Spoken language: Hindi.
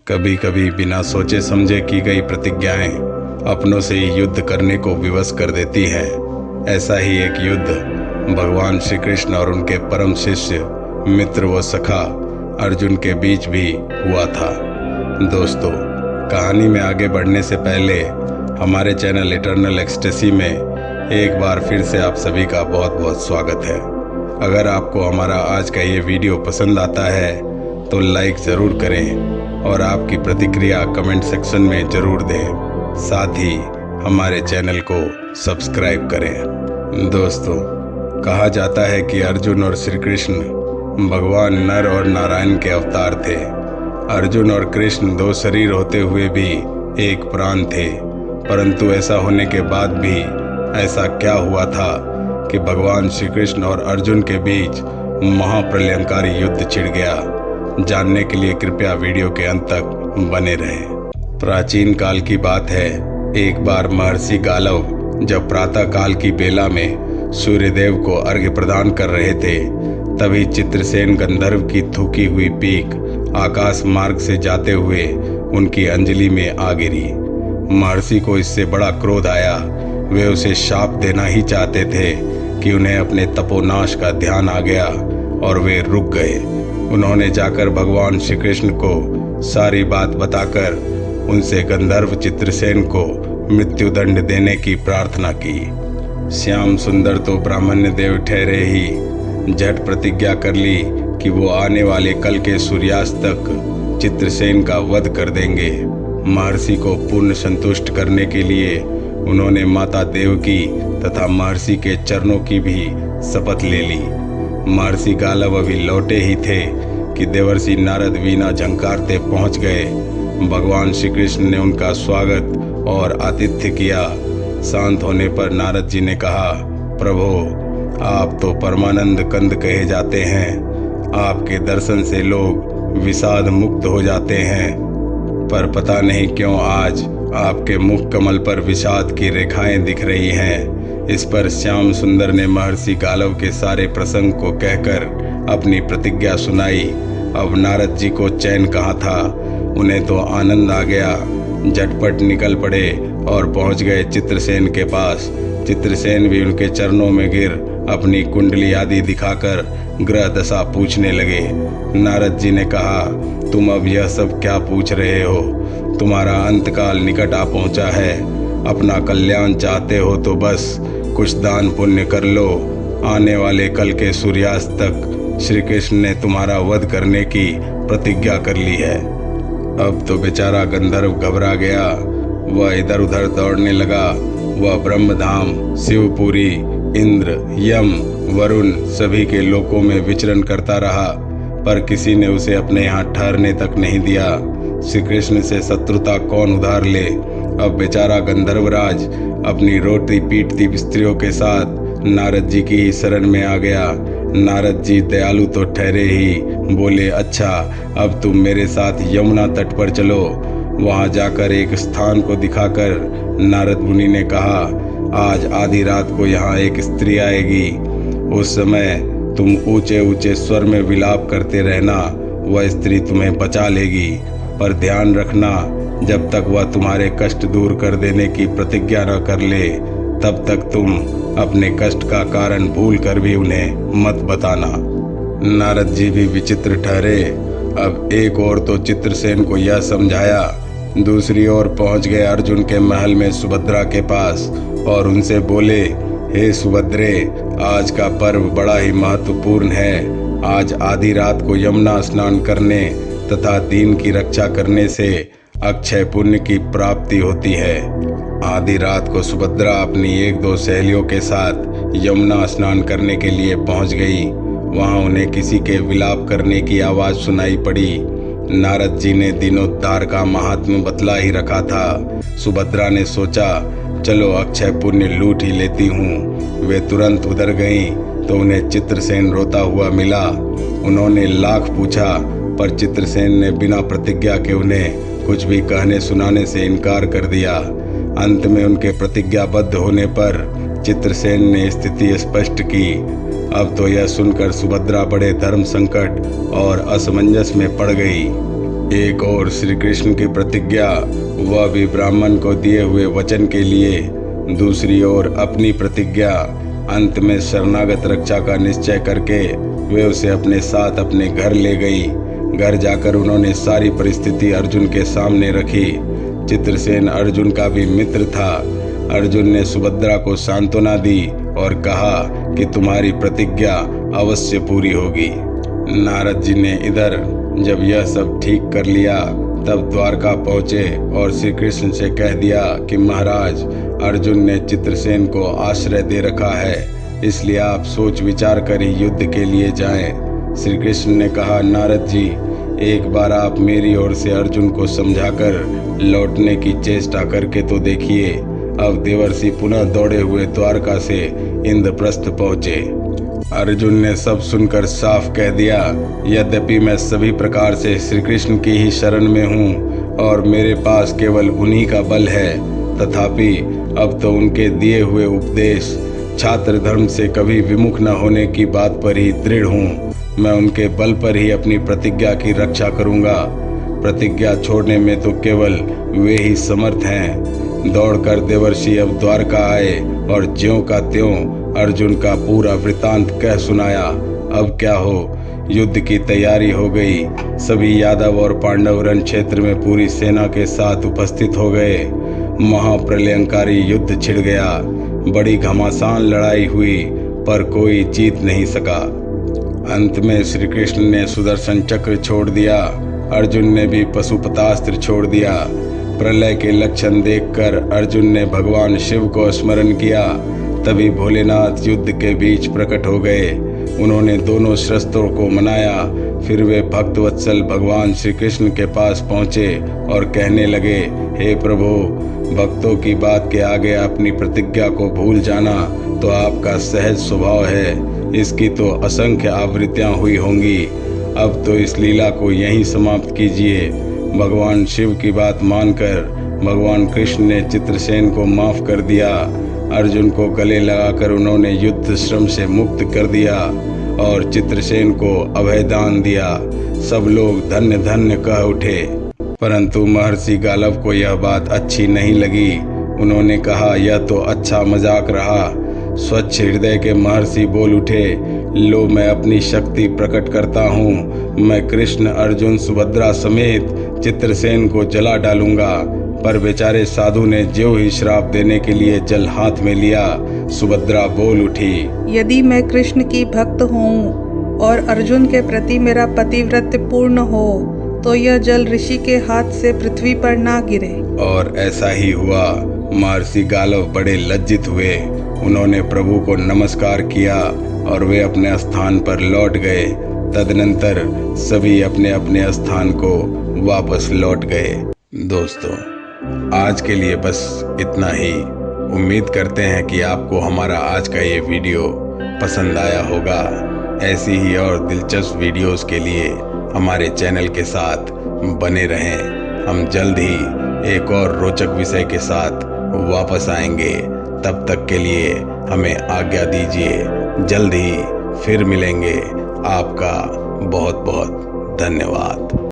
कभी कभी बिना सोचे समझे की गई प्रतिज्ञाएं अपनों से ही युद्ध करने को विवश कर देती हैं। ऐसा ही एक युद्ध भगवान श्री कृष्ण और उनके परम शिष्य मित्र व सखा अर्जुन के बीच भी हुआ था। दोस्तों, कहानी में आगे बढ़ने से पहले हमारे चैनल इटर्नल एक्सटेसी में एक बार फिर से आप सभी का बहुत बहुत स्वागत है। अगर आपको हमारा आज का ये वीडियो पसंद आता है तो लाइक ज़रूर करें और आपकी प्रतिक्रिया कमेंट सेक्शन में ज़रूर दें। साथ ही हमारे चैनल को सब्सक्राइब करें। दोस्तों, कहा जाता है कि अर्जुन और श्री कृष्ण भगवान नर और नारायण के अवतार थे। अर्जुन और कृष्ण दो शरीर होते हुए भी एक प्राण थे, परंतु ऐसा होने के बाद भी ऐसा क्या हुआ था कि भगवान श्री कृष्ण और अर्जुन के बीच महाप्रलयंकारी युद्ध छिड़ गया। जानने के लिए कृपया वीडियो के अंत तक बने रहें। प्राचीन काल की बात है। एक बार महर्षि गालव जब प्रातः काल की बेला में सूर्यदेव को अर्घ्य प्रदान कर रहे थे, तभी चित्रसेन गंधर्व की थूकी हुई पीक आकाश मार्ग से जाते हुए उनकी अंजलि में आ गिरी। महर्षि को इससे बड़ा क्रोध आया। वे उसे शाप देना ही चाहते थे कि उन्हें अपने तपोनाश का ध्यान आ गया और वे रुक गए। उन्होंने जाकर भगवान श्री कृष्ण को सारी बात बताकर उनसे गंधर्व चित्रसेन को मृत्युदंड देने की प्रार्थना की। श्याम सुंदर तो ब्राह्मण्य देव ठहरे ही झट प्रतिज्ञा कर ली कि वो आने वाले कल के सूर्यास्त तक चित्रसेन का वध कर देंगे। महर्षि को पूर्ण संतुष्ट करने के लिए उन्होंने माता देवकी तथा महर्षि के चरणों की भी शपथ ले ली। महर्षि गालव अभी लौटे ही थे कि देवर्षि नारद वीणा झंकारते पहुंच गए। भगवान श्री कृष्ण ने उनका स्वागत और आतिथ्य किया। शांत होने पर नारद जी ने कहा, प्रभो, आप तो परमानंद कंद कहे जाते हैं। आपके दर्शन से लोग विषाद मुक्त हो जाते हैं, पर पता नहीं क्यों आज आपके मुख कमल पर विषाद की रेखाएं दिख रही हैं। इस पर श्याम सुंदर ने महर्षि गालव के सारे प्रसंग को कहकर अपनी प्रतिज्ञा सुनाई। अब नारद जी को चैन कहाँ था। उन्हें तो आनंद आ गया। झटपट निकल पड़े और पहुंच गए चित्रसेन के पास। चित्रसेन भी उनके चरणों में गिर अपनी कुंडली आदि दिखाकर ग्रह दशा पूछने लगे। नारद जी ने कहा, तुम अब यह सब क्या पूछ रहे हो? तुम्हारा अंतकाल निकट आ पहुंचा है। अपना कल्याण चाहते हो तो बस कुछ दान पुण्य कर लो। आने वाले कल के सूर्यास्त तक श्री कृष्ण ने तुम्हारा वध करने की प्रतिज्ञा कर ली है। अब तो बेचारा गंधर्व घबरा गया। वह इधर उधर दौड़ने लगा। वह ब्रह्मधाम, शिवपुरी, इंद्र, यम, वरुण सभी के लोकों में विचरण करता रहा, पर किसी ने उसे अपने यहाँ ठहरने तक नहीं दिया। श्री कृष्ण से शत्रुता कौन उधार ले। अब बेचारा गंधर्वराज अपनी रोटी पीटती स्त्रियों के साथ नारद जी की शरण में आ गया। नारद जी दयालु तो ठहरे ही, बोले, अच्छा, अब तुम मेरे साथ यमुना तट पर चलो। वहां जाकर एक स्थान को दिखाकर नारद मुनि ने कहा, आज आधी रात को यहाँ एक स्त्री आएगी। उस समय तुम ऊंचे ऊंचे स्वर में विलाप करते रहना। वह स्त्री तुम्हें बचा लेगी, पर ध्यान रखना, जब तक वह तुम्हारे कष्ट दूर कर देने की प्रतिज्ञा न कर ले, तब तक तुम अपने कष्ट का कारण भूल कर भी उन्हें मत बताना। नारद जी भी विचित्र ठहरे। अब एक ओर तो चित्रसेन को यह समझाया, दूसरी ओर पहुंच गए अर्जुन के महल में सुभद्रा के पास और उनसे बोले, हे सुभद्रे, आज का पर्व बड़ा ही महत्वपूर्ण है। आज आधी रात को यमुना स्नान करने तथा दीन की रक्षा करने से अक्षय पुण्य की प्राप्ति होती है। आधी रात को सुभद्रा अपनी एक दो सहेलियों के साथ यमुना स्नान करने के लिए पहुंच गई। वहां उन्हें किसी के विलाप करने की आवाज सुनाई पड़ी। नारद जी ने दीनोद्धार का महात्म्य बतला ही रखा था। सुभद्रा ने सोचा, चलो अक्षय पुण्य लूट ही लेती हूँ। वे तुरंत उधर गईं तो उन्हें चित्रसेन रोता हुआ मिला। उन्होंने लाख पूछा, पर चित्रसेन ने बिना प्रतिज्ञा के उन्हें कुछ भी कहने सुनाने से इनकार कर दिया। अंत में उनके प्रतिज्ञाबद्ध होने पर चित्रसेन ने स्थिति स्पष्ट की। अब तो यह सुनकर सुभद्रा बड़े धर्म संकट और असमंजस में पड़ गई। एक और श्री कृष्ण की प्रतिज्ञा, वह भी ब्राह्मण को दिए हुए वचन के लिए, दूसरी ओर अपनी प्रतिज्ञा। अंत में शरणागत रक्षा का निश्चय करके वे उसे अपने साथ अपने घर ले गई। घर जाकर उन्होंने सारी परिस्थिति अर्जुन के सामने रखी। चित्रसेन अर्जुन का भी मित्र था। अर्जुन ने सुभद्रा को सांत्वना दी और कहा कि तुम्हारी प्रतिज्ञा अवश्य पूरी होगी। नारद जी ने इधर जब यह सब ठीक कर लिया तब द्वारका पहुँचे और श्री कृष्ण से कह दिया कि महाराज, अर्जुन ने चित्रसेन को आश्रय दे रखा है, इसलिए आप सोच विचार कर ही युद्ध के लिए जाएं। श्री कृष्ण ने कहा, नारद जी, एक बार आप मेरी ओर से अर्जुन को समझाकर लौटने की चेष्टा करके तो देखिए। अब देवर्षि पुनः दौड़े हुए द्वारका से इंद्रप्रस्थ पहुँचे। अर्जुन ने सब सुनकर साफ कह दिया, यद्यपि मैं सभी प्रकार से श्री कृष्ण की ही शरण में हूँ और मेरे पास केवल उन्हीं का बल है, तथापि अब तो उनके दिए हुए उपदेश, छात्र धर्म से कभी विमुख न होने की बात पर ही दृढ़ हूँ। मैं उनके बल पर ही अपनी प्रतिज्ञा की रक्षा करूँगा। प्रतिज्ञा छोड़ने में तो केवल वे ही समर्थ हैं। दौड़कर देवर्षि अब द्वारका आए और ज्यों का त्यों अर्जुन का पूरा वृतांत कह सुनाया। अब क्या हो, युद्ध की तैयारी हो गई। सभी यादव और पांडव रण क्षेत्र में पूरी सेना के साथ उपस्थित हो गए। महाप्रलयंकारी युद्ध छिड़ गया। बड़ी घमासान लड़ाई हुई पर कोई जीत नहीं सका। अंत में श्री कृष्ण ने सुदर्शन चक्र छोड़ दिया। अर्जुन ने भी पशुपतास्त्र छोड़ दिया। प्रलय के लक्षण देखकर अर्जुन ने भगवान शिव को स्मरण किया। तभी भोलेनाथ युद्ध के बीच प्रकट हो गए। उन्होंने दोनों शस्त्रों को मनाया। फिर वे भक्तवत्सल भगवान श्री कृष्ण के पास पहुँचे और कहने लगे, हे प्रभु, भक्तों की बात के आगे अपनी प्रतिज्ञा को भूल जाना तो आपका सहज स्वभाव है। इसकी तो असंख्य आवृत्तियाँ हुई होंगी। अब तो इस लीला को यहीं समाप्त कीजिए। भगवान शिव की बात मानकर भगवान कृष्ण ने चित्रसेन को माफ कर दिया। अर्जुन को गले लगाकर उन्होंने युद्ध श्रम से मुक्त कर दिया और चित्रसेन को अभयदान दिया। सब लोग धन्य धन्य कह उठे। परंतु महर्षि गालव को यह बात अच्छी नहीं लगी। उन्होंने कहा, यह तो अच्छा मजाक रहा। स्वच्छ हृदय के महर्षि बोल उठे, लो मैं अपनी शक्ति प्रकट करता हूँ। मैं कृष्ण, अर्जुन, सुभद्रा समेत चित्रसेन को जला डालूंगा। पर बेचारे साधु ने ज्यों ही श्राप देने के लिए जल हाथ में लिया, सुभद्रा बोल उठी, यदि मैं कृष्ण की भक्त हूँ और अर्जुन के प्रति मेरा पतिव्रत्य पूर्ण हो तो यह जल ऋषि के हाथ से पृथ्वी पर ना गिरे। और ऐसा ही हुआ। महर्षि गालव बड़े लज्जित हुए। उन्होंने प्रभु को नमस्कार किया और वे अपने स्थान पर लौट गए। तदनंतर सभी अपने अपने स्थान को वापस लौट गए। दोस्तों, आज के लिए बस इतना ही। उम्मीद करते हैं कि आपको हमारा आज का ये वीडियो पसंद आया होगा। ऐसी ही और दिलचस्प वीडियोस के लिए हमारे चैनल के साथ बने रहें। हम जल्द ही एक और रोचक विषय के साथ वापस आएंगे। तब तक के लिए हमें आज्ञा दीजिए। जल्द ही फिर मिलेंगे। आपका बहुत बहुत धन्यवाद।